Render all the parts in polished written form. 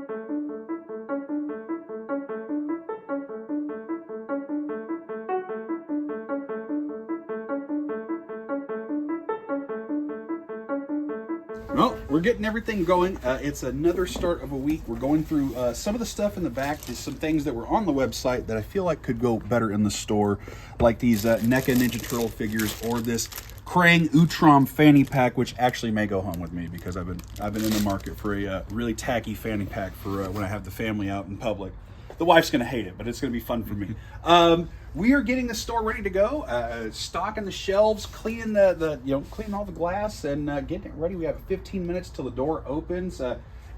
Well, we're getting everything going. It's another start of a week. We're going through some of the stuff in the back. There's some things that were on the website that I feel like could go better in the store, like these NECA Ninja Turtle figures or this Krang Utrom fanny pack, which actually may go home with me because I've been in the market for a really tacky fanny pack for when I have the family out in public. The wife's gonna hate it, but it's gonna be fun for me. We are getting the store ready to go, stocking the shelves, cleaning cleaning all the glass, and getting it ready. We have 15 minutes till the door opens.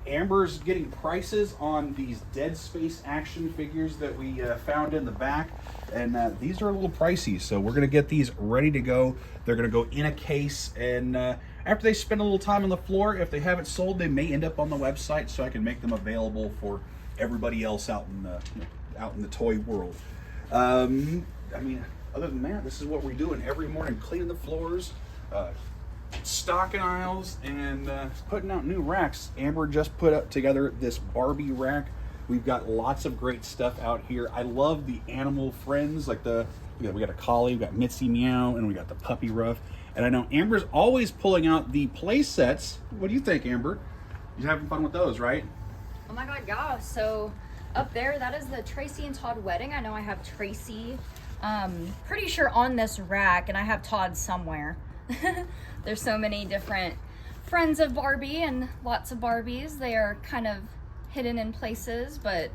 Amber's getting prices on these Dead Space action figures that we found in the back, and these are a little pricey, so we're gonna get these ready to go. They're gonna go in a case, and after they spend a little time on the floor, if they haven't sold, they may end up on the website, so I can make them available for everybody else out in the toy world. I mean, other than that, this is what we're doing every morning: cleaning the floors, stocking aisles, and putting out new racks. Amber just put up together this Barbie rack. We've got lots of great stuff out here. I love the animal friends, like we got a collie, we got Mitzi Meow, and we got the puppy Ruff. And I know Amber's always pulling out the play sets. What do you think, Amber? You're having fun with those, right? Oh my god, yeah. So up there, that is the Tracy and Todd wedding. I know I have Tracy pretty sure on this rack, and I have Todd somewhere. There's so many different friends of Barbie and lots of Barbies. They are kind of hidden in places, but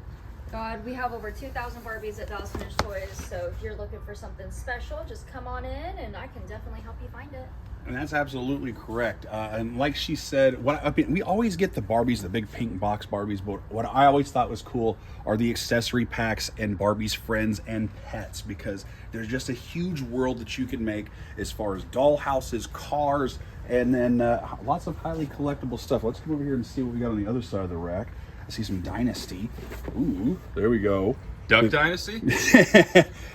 God, we have over 2,000 Barbies at Dolls Finished Toys, so if you're looking for something special, just come on in and I can definitely help you find it. And that's absolutely correct. And like she said, we always get the Barbies, the big pink box Barbies, but what I always thought was cool are the accessory packs and Barbie's friends and pets, because there's just a huge world that you can make as far as doll houses, cars, and then lots of highly collectible stuff. Let's come over here and see what we got on the other side of the rack. I see some Dynasty. Ooh, there we go. Duck Dynasty?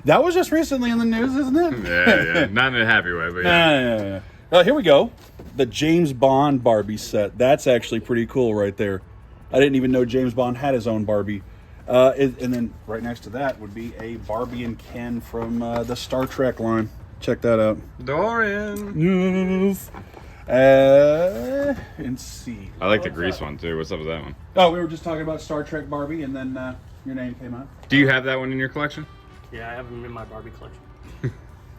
That was just recently in the news, isn't it? Yeah. Not in a happy way, but yeah. Here we go. The James Bond Barbie set. That's actually pretty cool right there. I didn't even know James Bond had his own Barbie. And then right next to that would be a Barbie and Ken from the Star Trek line. Check that out. Dorian. Yes. And see. I like the Grease one too. What's up with that one? Oh, we were just talking about Star Trek Barbie, and then your name came out. Do you have that one in your collection? Yeah, I have them in my Barbie collection.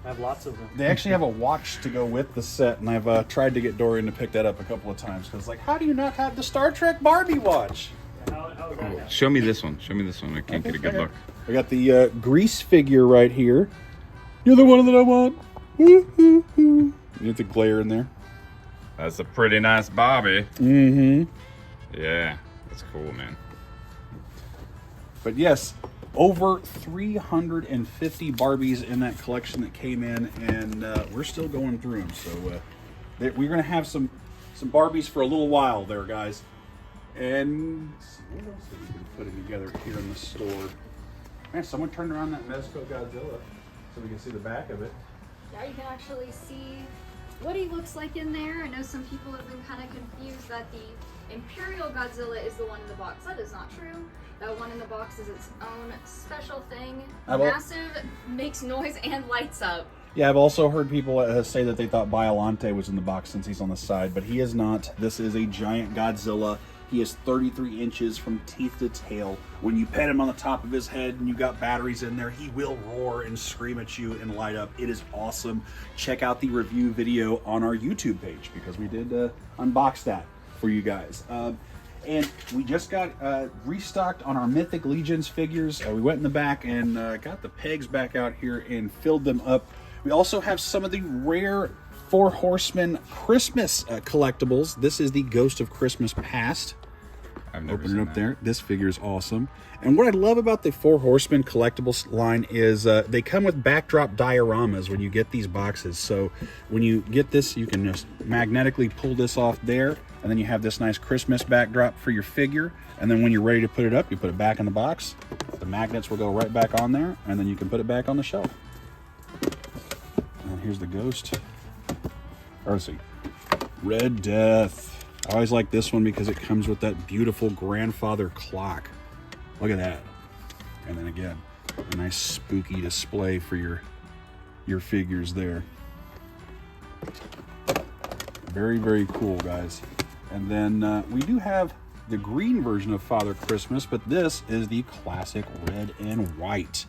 I have lots of them. They actually have a watch to go with the set, and I've tried to get Dorian to pick that up a couple of times, because like, how do you not have the Star Trek Barbie watch? How is that now? Show me this one. Show me this one. I can't get a good look. I got the Grease figure right here. You're the one that I want. You get the glare in there. That's a pretty nice Barbie. Mm-hmm. Yeah, that's cool, man. But yes, over 350 Barbies in that collection that came in, and we're still going through them. So we're going to have some Barbies for a little while there, guys. And what else have we been putting together here in the store? Man, someone turned around that Mezco Godzilla so we can see the back of it. Yeah, you can actually see what he looks like in there. I know some people have been kind of confused that the Imperial Godzilla is the one in the box. That is not true. That one in the box is its own special thing. Massive, makes noise, and lights up. Yeah, I've also heard people say that they thought Biollante was in the box since he's on the side, but he is not. This is a giant Godzilla. He is 33 inches from teeth to tail. When you pet him on the top of his head and you got batteries in there, he will roar and scream at you and light up. It is awesome. Check out the review video on our YouTube page, because we did unbox that for you guys. And we just got restocked on our Mythic Legions figures. We went in the back and got the pegs back out here and filled them up. We also have some of the rare Four Horsemen Christmas collectibles. This is the Ghost of Christmas Past. I've never Open seen it up that. there. This figure is awesome. And what I love about the Four Horsemen collectibles line is they come with backdrop dioramas when you get these boxes. So when you get this, you can just magnetically pull this off there, and then you have this nice Christmas backdrop for your figure. And then when you're ready to put it up, you put it back in the box. The magnets will go right back on there, and then you can put it back on the shelf. And here's the Ghost. Or let's see, Red Death. I always like this one because it comes with that beautiful grandfather clock. Look at that. And then again, a nice spooky display for your figures there. Very, very cool, guys. And then we do have the green version of Father Christmas, but this is the classic red and white.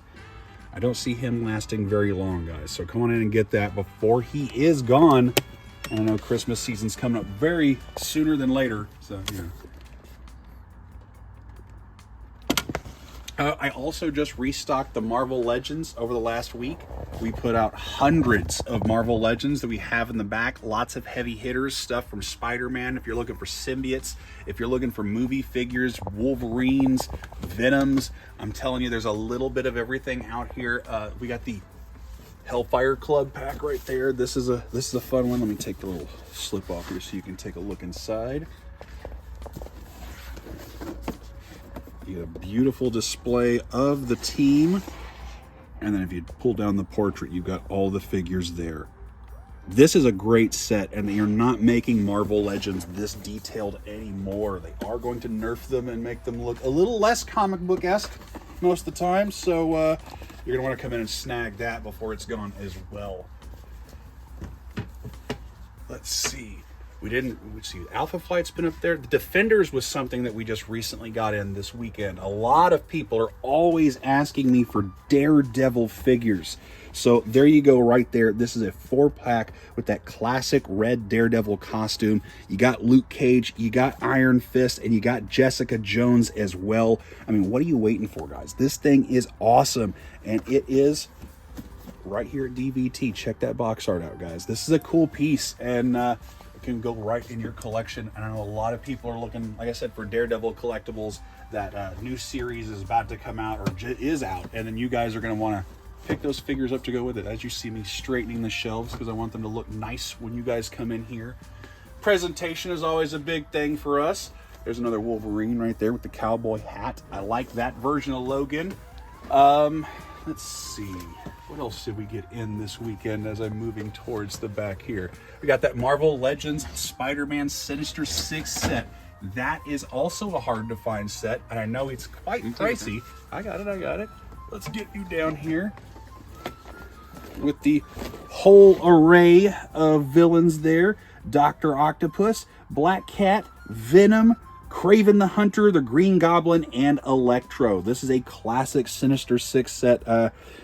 I don't see him lasting very long, guys. So come on in and get that before he is gone. And I know Christmas season's coming up very sooner than later. So, yeah. I also just restocked the Marvel Legends over the last week. We put out hundreds of Marvel Legends that we have in the back. Lots of heavy hitters, stuff from Spider-Man. If you're looking for symbiotes, if you're looking for movie figures, Wolverines, Venoms, I'm telling you, there's a little bit of everything out here. We got the Hellfire Club pack right there. This is a fun one. Let me take the little slip off here so you can take a look inside. You get a beautiful display of the team. And then if you pull down the portrait, you've got all the figures there. This is a great set, and they are not making Marvel Legends this detailed anymore. They are going to nerf them and make them look a little less comic book-esque most of the time. So you're gonna want to come in and snag that before it's gone as well. Let's see. Alpha Flight's been up there. The Defenders was something that we just recently got in this weekend. A lot of people are always asking me for Daredevil figures. So there you go right there. This is a 4-pack with that classic red Daredevil costume. You got Luke Cage, you got Iron Fist, and you got Jessica Jones as well. I mean, what are you waiting for, guys? This thing is awesome, and it is right here at DVT. Check that box art out, guys. This is a cool piece, and can go right in your collection. And I know a lot of people are looking, like I said, for Daredevil collectibles. That new series is about to come out, or is out, and then you guys are going to want to pick those figures up to go with it. As you see me straightening the shelves, because I want them to look nice when you guys come in here. Presentation is always a big thing for us. There's another Wolverine right there with the cowboy hat. I like that version of Logan. Let's see, what else did we get in this weekend as I'm moving towards the back here? We got that Marvel Legends Spider-Man Sinister 6 set. That is also a hard to find set, and I know it's quite pricey. I got it. Let's get you down here with the whole array of villains there. Dr. Octopus, Black Cat, Venom, Kraven the Hunter, the Green Goblin, and Electro. This is a classic Sinister 6 set.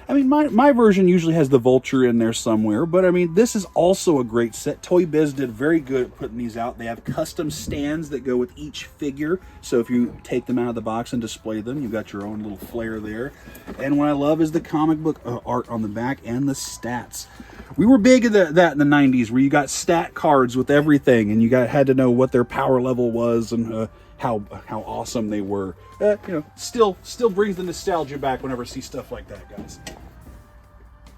I mean, my version usually has the Vulture in there somewhere, but I mean, this is also a great set. Toy Biz did very good at putting these out. They have custom stands that go with each figure, so if you take them out of the box and display them, you've got your own little flair there. And what I love is the comic book art on the back and the stats. We were big at that in the 90s, where you got stat cards with everything, and you had to know what their power level was and how awesome they were. You know, still brings the nostalgia back whenever I see stuff like that, guys.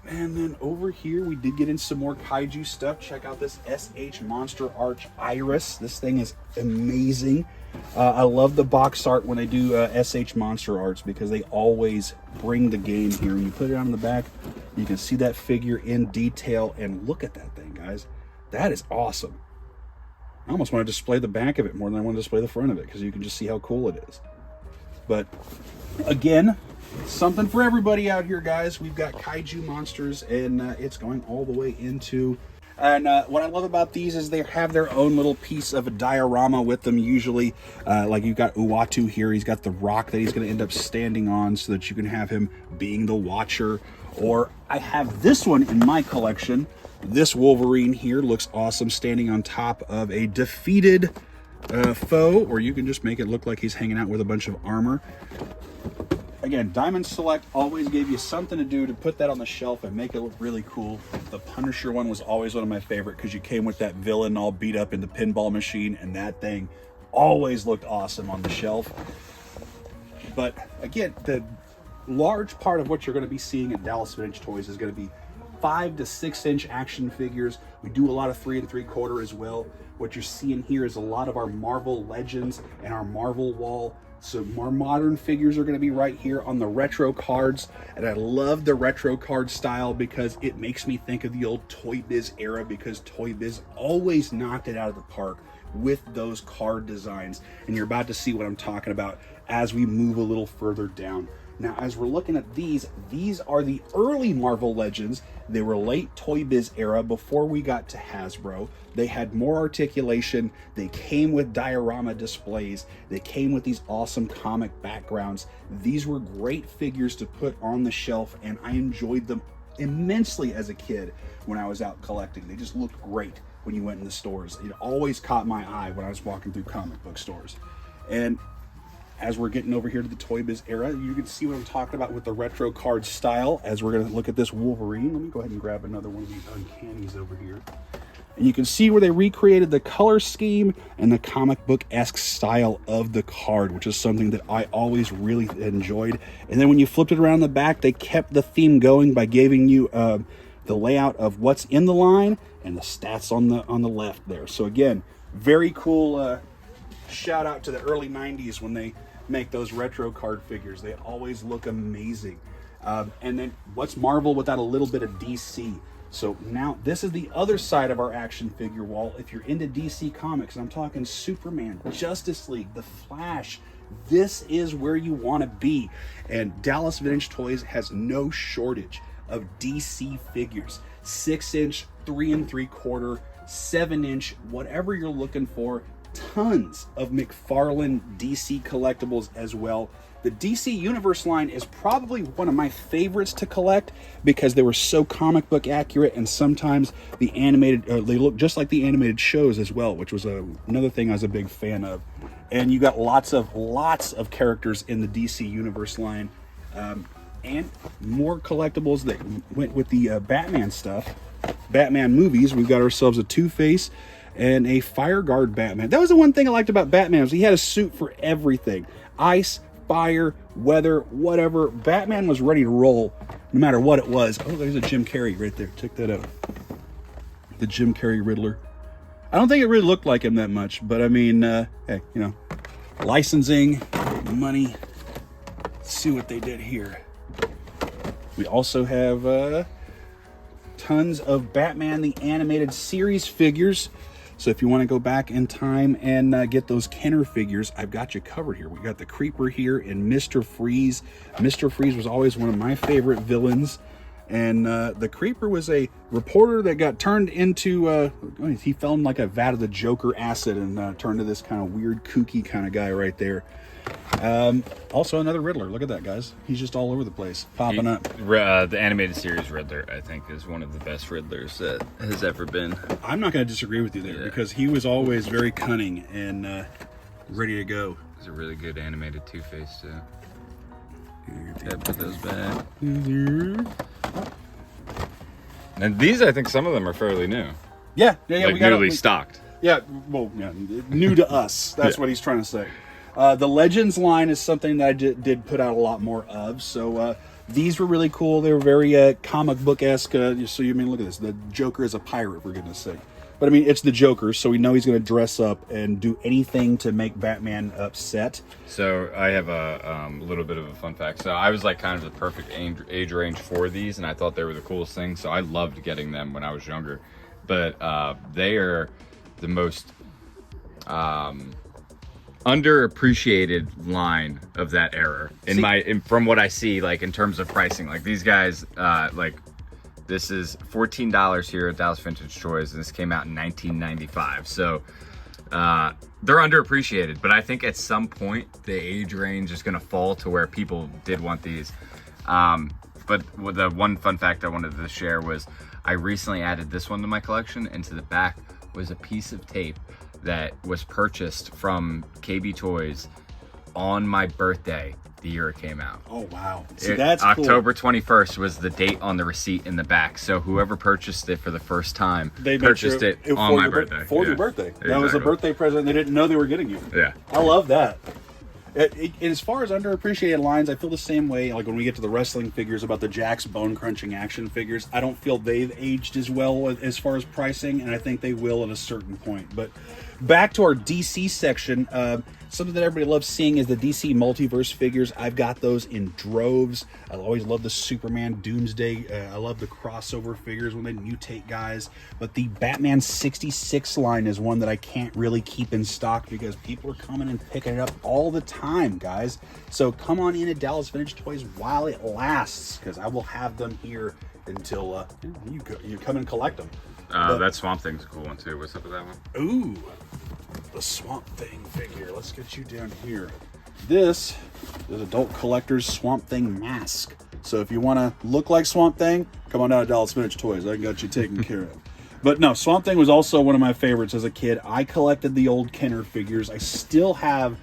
And then over here, we did get in some more Kaiju stuff. Check out this SH Monster Arch Iris. This thing is amazing. I love the box art when they do SH Monster Arts, because they always bring the game here. When you put it on the back, you can see that figure in detail, and look at that thing, guys. That is awesome. I almost want to display the back of it more than I want to display the front of it, because you can just see how cool it is. But again, something for everybody out here, guys. We've got Kaiju monsters, and it's going all the way into... And what I love about these is they have their own little piece of a diorama with them usually. Like you've got Uatu here. He's got the rock that he's going to end up standing on, so that you can have him being the Watcher. Or I have this one in my collection. This Wolverine here looks awesome standing on top of a defeated foe, or you can just make it look like he's hanging out with a bunch of armor. Again, Diamond Select always gave you something to do to put that on the shelf and make it look really cool. The Punisher one was always one of my favorite, because you came with that villain all beat up in the pinball machine, and that thing always looked awesome on the shelf. But again, the large part of what you're going to be seeing at Dallas Vintage Toys is going to be 5 to 6 inch action figures. We do a lot of 3 3/4 as well. What you're seeing here is a lot of our Marvel Legends and our Marvel wall. So more modern figures are going to be right here on the retro cards. And I love the retro card style, because it makes me think of the old Toy Biz era, because Toy Biz always knocked it out of the park with those card designs. And you're about to see what I'm talking about as we move a little further down. Now, as we're looking at these are the early Marvel Legends. They were late Toy Biz era before we got to Hasbro. They had more articulation. They came with diorama displays. They came with these awesome comic backgrounds. These were great figures to put on the shelf, and I enjoyed them immensely as a kid when I was out collecting. They just looked great when you went in the stores. It always caught my eye when I was walking through comic book stores. And as we're getting over here to the Toy Biz era, you can see what I'm talking about with the retro card style. As we're going to look at this Wolverine, let me go ahead and grab another one of these Uncannies over here. And you can see where they recreated the color scheme and the comic book-esque style of the card, which is something that I always really enjoyed. And then when you flipped it around the back, they kept the theme going by giving you the layout of what's in the line and the stats on the left there. So again, very cool shout out to the early 90s when they make those retro card figures. They always look amazing. And then what's Marvel without a little bit of DC? So now this is the other side of our action figure wall. If you're into DC Comics, and I'm talking Superman, Justice League, The Flash, this is where you want to be. And Dallas Vintage Toys has no shortage of DC figures. 6-inch, 3 3/4, 7-inch, whatever you're looking for. Tons of McFarlane DC collectibles as well. The DC Universe line is probably one of my favorites to collect because they were so comic book accurate, and sometimes the animated, they look just like the animated shows as well, which was another thing I was a big fan of. And you got lots of characters in the DC Universe line, and more collectibles that went with the Batman stuff. Batman movies, we've got ourselves a Two-Face and a Fire Guard Batman. That was the one thing I liked about Batman, was he had a suit for everything. Ice, fire, weather, whatever. Batman was ready to roll no matter what it was. Oh, there's a Jim Carrey right there. Check that out. The Jim Carrey Riddler. I don't think it really looked like him that much, but I mean, hey, you know, licensing, money. Let's see what they did here. We also have tons of Batman the Animated Series figures. So if you want to go back in time and get those Kenner figures, I've got you covered here. We got the Creeper here and Mr. Freeze. Mr. Freeze was always one of my favorite villains. And the Creeper was a reporter that got turned into, he fell in like a vat of the Joker acid and turned to this kind of weird, kooky kind of guy right there. Also another Riddler. Look at that, guys. He's just all over the place, popping up. The animated series Riddler, I think, is one of the best Riddlers that has ever been. I'm not going to disagree with you there, because he was always very cunning and ready to go. He's a really good animated Two-Face, too. Yeah, put those back. And these, I think some of them are fairly new. Yeah. Like newly stocked. Yeah, well, yeah, new to us. That's what he's trying to say. The Legends line is something that I did put out a lot more of. So these were really cool. They were very comic book-esque. So you mean, look at this. The Joker is a pirate, for goodness sake. But I mean, it's the Joker, so we know he's going to dress up and do anything to make Batman upset. So I have a little bit of a fun fact. So I was like kind of the perfect age range for these, and I thought they were the coolest thing. So I loved getting them when I was younger. But they are the most underappreciated line of that era from what I see, like in terms of pricing. Like these guys, like this is $14 here at Dallas Vintage Toys, and this came out in 1995. So they're underappreciated, but I think at some point the age range is going to fall to where people did want these. But the one fun fact I wanted to share was I recently added this one to my collection, and to the back was a piece of tape that was purchased from KB Toys on my birthday the year it came out. Oh, wow. See, that's cool. October 21st was the date on the receipt in the back. So whoever purchased it for the first time purchased it on my birthday. For your birthday. That was a birthday present they didn't know they were getting you. Yeah. I love that. As far as underappreciated lines, I feel the same way. Like when we get to the wrestling figures about the Jakks bone crunching action figures, I don't feel they've aged as well as far as pricing, and I think they will at a certain point. But back to our DC section. Something that everybody loves seeing is the DC multiverse figures. I've got those in droves. I always love the Superman Doomsday. I love the crossover figures when they mutate guys. But the Batman 66 line is one that I can't really keep in stock because people are coming and picking it up all the time, guys. So come on in at Dallas Vintage Toys while it lasts, because I will have them here until you come and collect them. That Swamp Thing's a cool one too. What's up with that one? Ooh, the Swamp Thing figure. Let's get you down here. This is Adult Collector's Swamp Thing mask. So if you want to look like Swamp Thing, come on down to Dallas Vintage Toys. I got you taken care of. But no, Swamp Thing was also one of my favorites as a kid. I collected the old Kenner figures. I still have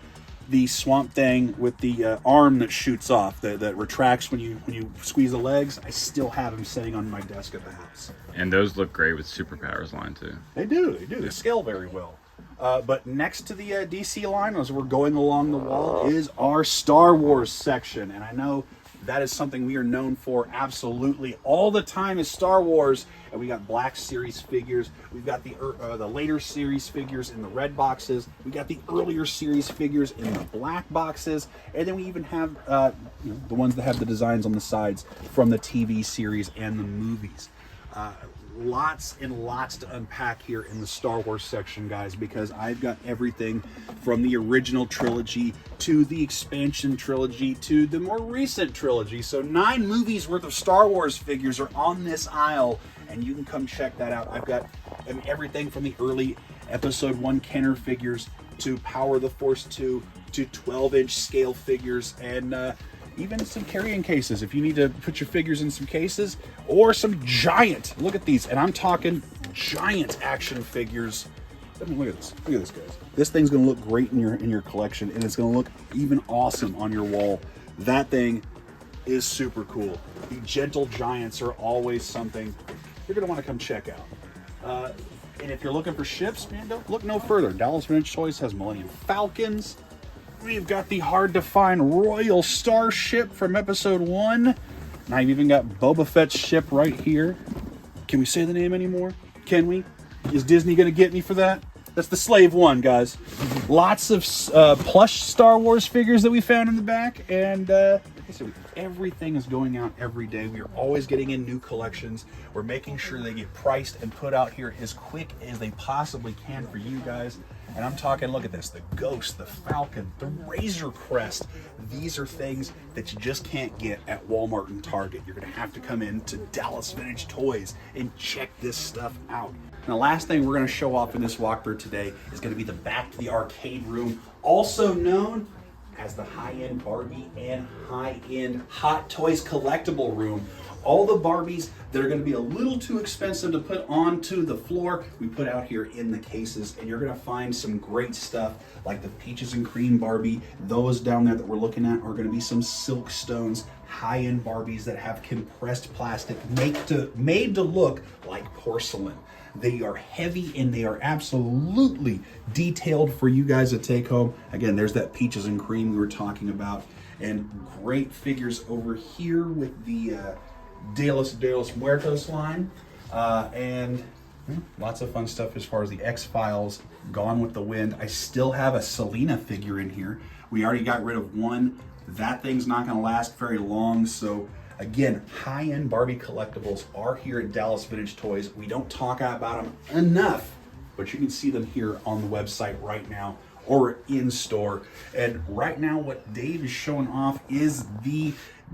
the Swamp Thing with the arm that shoots off, that retracts when you squeeze the legs. I still have him sitting on my desk at the house. And those look great with Superpowers line too. They do. They scale very well. But next to the DC line, as we're going along the wall, is our Star Wars section. And I know that is something we are known for absolutely all the time is Star Wars. And we got Black Series figures. We've got the later series figures in the red boxes. We got the earlier series figures in the black boxes. And then we even have the ones that have the designs on the sides from the TV series and the movies. Lots and lots to unpack here in the Star Wars section, guys, because I've got everything from the original trilogy to the expansion trilogy to the more recent trilogy. So 9 movies worth of Star Wars figures are on this aisle, and you can come check that out. I've got everything from the early Episode 1 Kenner figures to Power of the Force 2 to 12-inch scale figures, and even some carrying cases if you need to put your figures in some cases, or some giant, look at these, and I'm talking giant action figures. I mean, look at this, guys. This thing's gonna look great in your collection, and it's gonna look even awesome on your wall. That thing is super cool. The gentle giants are always something you're gonna want to come check out. And if you're looking for ships, man, don't look no further. Dallas Vintage Toys has Millennium Falcons. We've got the hard-to-find Royal Starship from Episode 1. And I've even got Boba Fett's ship right here. Can we say the name anymore? Can we? Is Disney going to get me for that? That's the Slave One, guys. Lots of plush Star Wars figures that we found in the back. And like I said, everything is going out every day. We are always getting in new collections. We're making sure they get priced and put out here as quick as they possibly can for you guys. And I'm talking, look at this, the Ghost, the Falcon, the Razor Crest. These are things that you just can't get at Walmart and Target. You're gonna have to come in to Dallas Vintage Toys and check this stuff out. And the last thing we're gonna show off in this walkthrough today is gonna be the back to the arcade room, also known as the high-end Barbie and high-end Hot Toys collectible room. All the Barbies that are going to be a little too expensive to put onto the floor, we put out here in the cases, and you're going to find some great stuff like the Peaches and Cream Barbie. Those down there that we're looking at are going to be some Silk Stones, high-end Barbies that have compressed plastic made to look like porcelain. They are heavy and they are absolutely detailed for you guys to take home. Again, there's that Peaches and Cream we were talking about, and great figures over here with the De los Muertos line, and lots of fun stuff as far as the X-Files, Gone with the Wind. I still have a Selena figure in here. We already got rid of one. That thing's not going to last very long. So again, high-end Barbie collectibles are here at Dallas Vintage Toys. We don't talk about them enough, but you can see them here on the website right now or in store. And right now what Dave is showing off is the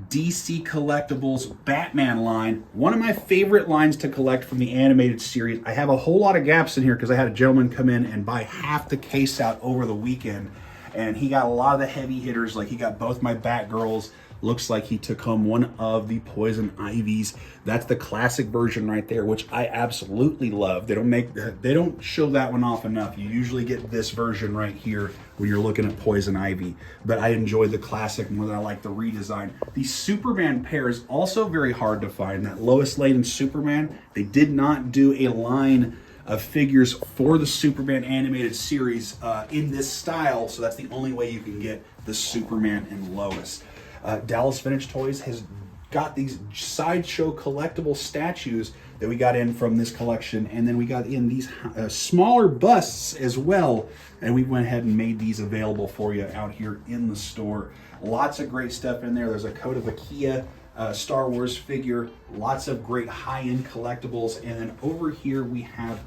DC Collectibles Batman line. One of my favorite lines to collect from the animated series. I have a whole lot of gaps in here because I had a gentleman come in and buy half the case out over the weekend, and he got a lot of the heavy hitters. Like, he got both my Batgirls. Looks like he took home one of the Poison Ivies. That's the classic version right there, which I absolutely love. They don't show that one off enough. You usually get this version right here when you're looking at Poison Ivy. But I enjoy the classic more than I like the redesign. The Superman pair is also very hard to find. That Lois Lane and Superman, they did not do a line of figures for the Superman animated series in this style, so that's the only way you can get the Superman and Lois. Dallas Vintage Toys has got these sideshow collectible statues that we got in from this collection, and then we got in these smaller busts as well, and we went ahead and made these available for you out here in the store. Lots of great stuff in there. There's a Code of Akia Star Wars figure, lots of great high-end collectibles, and then over here we have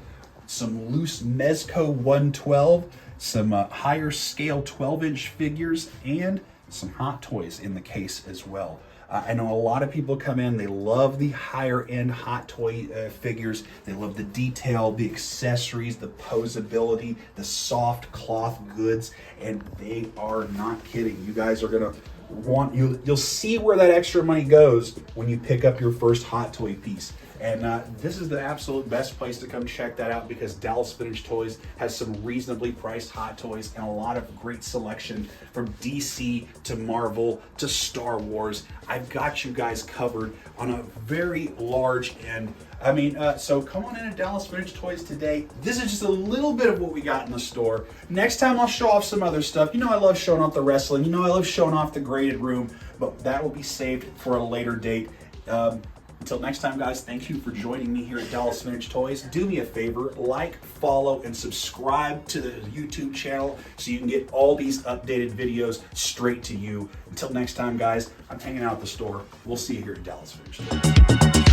some loose Mezco 112, some higher scale 12-inch figures, and some Hot Toys in the case as well. I know a lot of people come in, they love the higher end Hot Toy figures. They love the detail, the accessories, the posability, the soft cloth goods, and they are not kidding. You guys are gonna you'll see where that extra money goes when you pick up your first Hot Toy piece. And this is the absolute best place to come check that out, because Dallas Vintage Toys has some reasonably priced Hot Toys and a lot of great selection from DC to Marvel to Star Wars. I've got you guys covered on a very large end. I mean, so come on in to Dallas Vintage Toys today. This is just a little bit of what we got in the store. Next time I'll show off some other stuff. You know I love showing off the wrestling. You know I love showing off the graded room, but that will be saved for a later date. Until next time, guys, thank you for joining me here at Dallas Vintage Toys. Do me a favor, like, follow, and subscribe to the YouTube channel so you can get all these updated videos straight to you. Until next time, guys, I'm hanging out at the store. We'll see you here at Dallas Vintage Toys.